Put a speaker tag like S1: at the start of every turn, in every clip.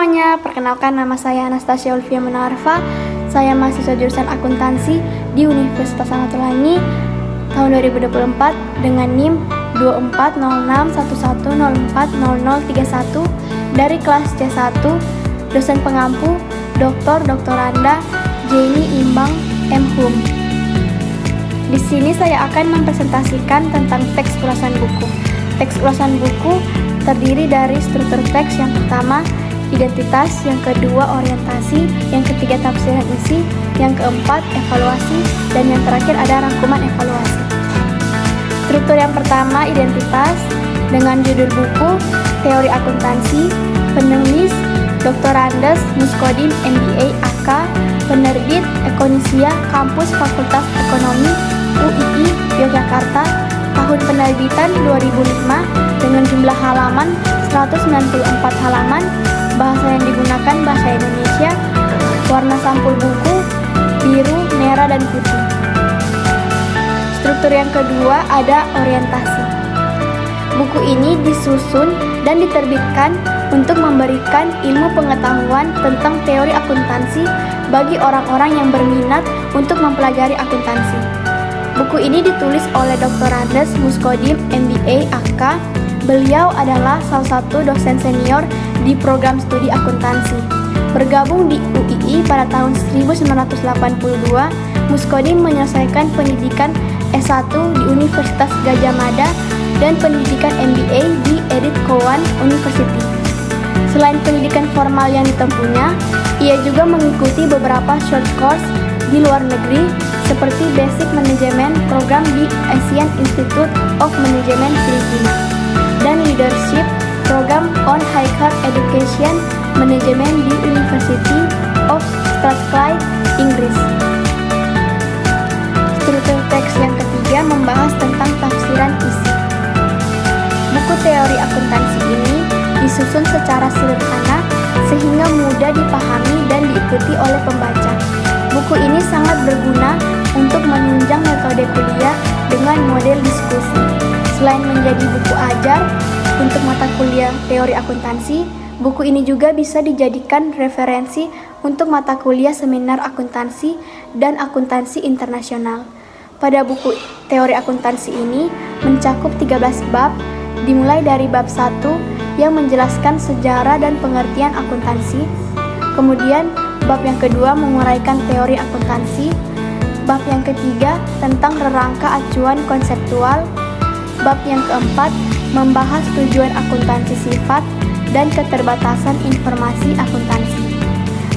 S1: semuanya, perkenalkan nama saya Anastasia Olivia Munarfa. Saya mahasiswa jurusan akuntansi di Universitas Samratulangi tahun 2024 dengan NIM 240611040031 dari kelas C1, dosen pengampu Dr. Anda Jenny Imbang M. Hum. Di sini saya akan mempresentasikan tentang teks ulasan buku. Teks ulasan buku terdiri dari struktur teks yang pertama, identitas, yang kedua orientasi, yang ketiga tafsiran isi, yang keempat evaluasi, dan yang terakhir ada rangkuman evaluasi. Struktur yang pertama, identitas, dengan judul buku Teori Akuntansi, penulis Dr. Andes Muskodim MBA AK, penerbit Ekonisia, Kampus Fakultas Ekonomi UII Yogyakarta, tahun penerbitan 2005 dengan jumlah halaman 194 halaman, bahasa yang digunakan bahasa Indonesia, warna sampul buku biru, merah, dan putih. Struktur yang kedua ada orientasi. Buku ini disusun dan diterbitkan untuk memberikan ilmu pengetahuan tentang teori akuntansi bagi orang-orang yang berminat untuk mempelajari akuntansi. Buku ini ditulis oleh Dr. Andes Muskodim MBA AK. Beliau adalah salah satu dosen senior di program studi akuntansi. Bergabung di UII pada tahun 1982, Muskodim menyelesaikan pendidikan S1 di Universitas Gadjah Mada dan pendidikan MBA di Edith Cowan University. Selain pendidikan formal yang ditempuhnya, ia juga mengikuti beberapa short course di luar negeri seperti Basic Management Program di Asian Institute of Management Filipina dan Leadership Program on Higher Education Management di University of Strathclyde, Inggris. Struktur teks yang ketiga membahas tentang tafsiran isi. Buku teori akuntansi ini disusun secara sederhana sehingga mudah dipahami dan diikuti oleh pembaca. Buku ini sangat berguna untuk menunjang metode kuliah dengan model diskusi. Selain menjadi buku ajar untuk mata kuliah teori akuntansi, buku ini juga bisa dijadikan referensi untuk mata kuliah seminar akuntansi dan akuntansi internasional. Pada buku teori akuntansi ini mencakup 13 bab, dimulai dari bab 1 yang menjelaskan sejarah dan pengertian akuntansi. Kemudian bab yang kedua menguraikan teori akuntansi. Bab yang ketiga tentang rerangka acuan konseptual. Bab yang keempat membahas tujuan akuntansi, sifat dan keterbatasan informasi akuntansi.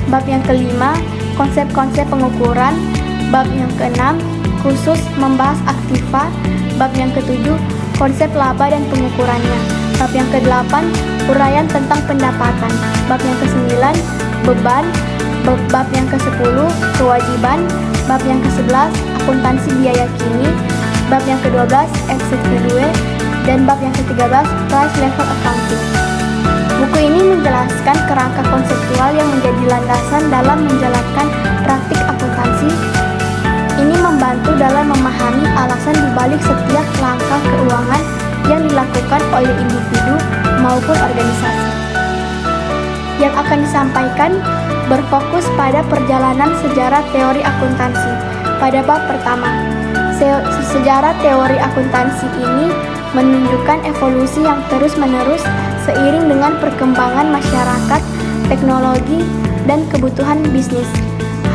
S1: Bab yang kelima konsep-konsep pengukuran. Bab yang keenam khusus membahas aktiva. Bab yang ketujuh konsep laba dan pengukurannya. Bab yang kedelapan uraian tentang pendapatan. Bab yang kesembilan beban. Bab yang ke-10 kewajiban. Bab yang ke-11 akuntansi biaya kini. Bab yang ke-12 exit value. Dan bab yang ke-13 price level accounting. Buku ini menjelaskan kerangka konseptual yang menjadi landasan dalam menjalankan praktik akuntansi. Ini membantu dalam memahami alasan dibalik setiap langkah keuangan yang dilakukan oleh individu maupun organisasi. Yang akan disampaikan berfokus pada perjalanan sejarah teori akuntansi. Pada bab pertama, sejarah teori akuntansi ini menunjukkan evolusi yang terus-menerus seiring dengan perkembangan masyarakat, teknologi, dan kebutuhan bisnis.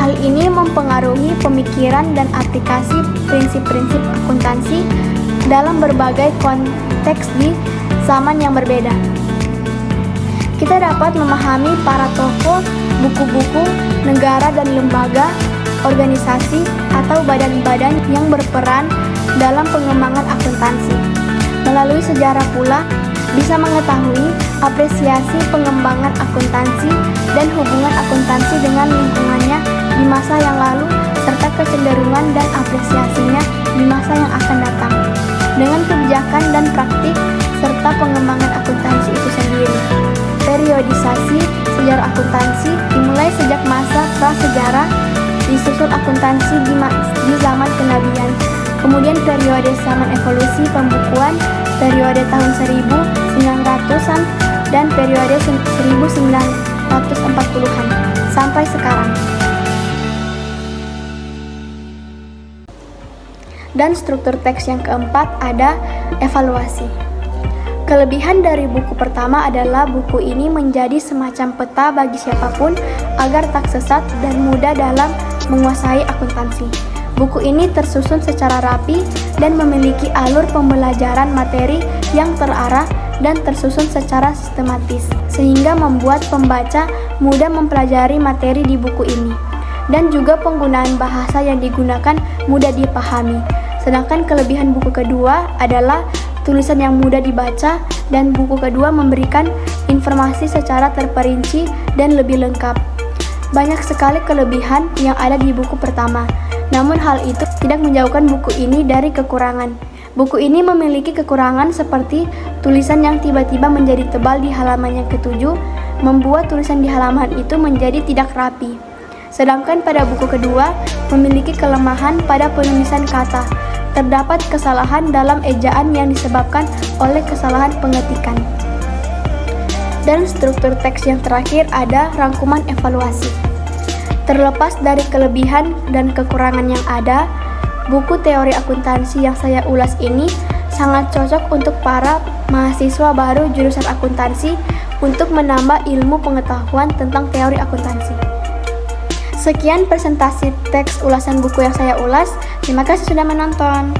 S1: Hal ini mempengaruhi pemikiran dan aplikasi prinsip-prinsip akuntansi dalam berbagai konteks di zaman yang berbeda. Kita dapat memahami para tokoh, buku-buku, negara dan lembaga, organisasi, atau badan-badan yang berperan dalam pengembangan akuntansi. Melalui sejarah pula, bisa mengetahui apresiasi pengembangan akuntansi dan hubungan akuntansi dengan lingkungannya di masa yang lalu, serta kecenderungan dan apresiasinya di masa yang akan datang, dengan kebijakan dan praktik, serta pengembangan akuntansi itu sendiri. Periodisasi sejarah akuntansi dimulai sejak masa prasejarah, disusul akuntansi di zaman kenabian, kemudian periode zaman evolusi pembukuan, periode tahun 1900-an, dan periode 1940-an sampai sekarang. Dan struktur teks yang keempat ada evaluasi. Kelebihan dari buku pertama adalah buku ini menjadi semacam peta bagi siapapun agar tak sesat dan mudah dalam menguasai akuntansi. Buku ini tersusun secara rapi dan memiliki alur pembelajaran materi yang terarah dan tersusun secara sistematis, sehingga membuat pembaca mudah mempelajari materi di buku ini. Dan juga penggunaan bahasa yang digunakan mudah dipahami. Sedangkan kelebihan buku kedua adalah tulisan yang mudah dibaca, dan buku kedua memberikan informasi secara terperinci dan lebih lengkap. Banyak sekali kelebihan yang ada di buku pertama, namun hal itu tidak menjauhkan buku ini dari kekurangan. Buku ini memiliki kekurangan seperti tulisan yang tiba-tiba menjadi tebal di halaman yang ketujuh, membuat tulisan di halaman itu menjadi tidak rapi. Sedangkan pada buku kedua memiliki kelemahan pada penulisan kata. Terdapat kesalahan dalam ejaan yang disebabkan oleh kesalahan pengetikan. Dan struktur teks yang terakhir ada rangkuman evaluasi. Terlepas dari kelebihan dan kekurangan yang ada, buku teori akuntansi yang saya ulas ini sangat cocok untuk para mahasiswa baru jurusan akuntansi untuk menambah ilmu pengetahuan tentang teori akuntansi. Sekian presentasi teks ulasan buku yang saya ulas. Terima kasih sudah menonton.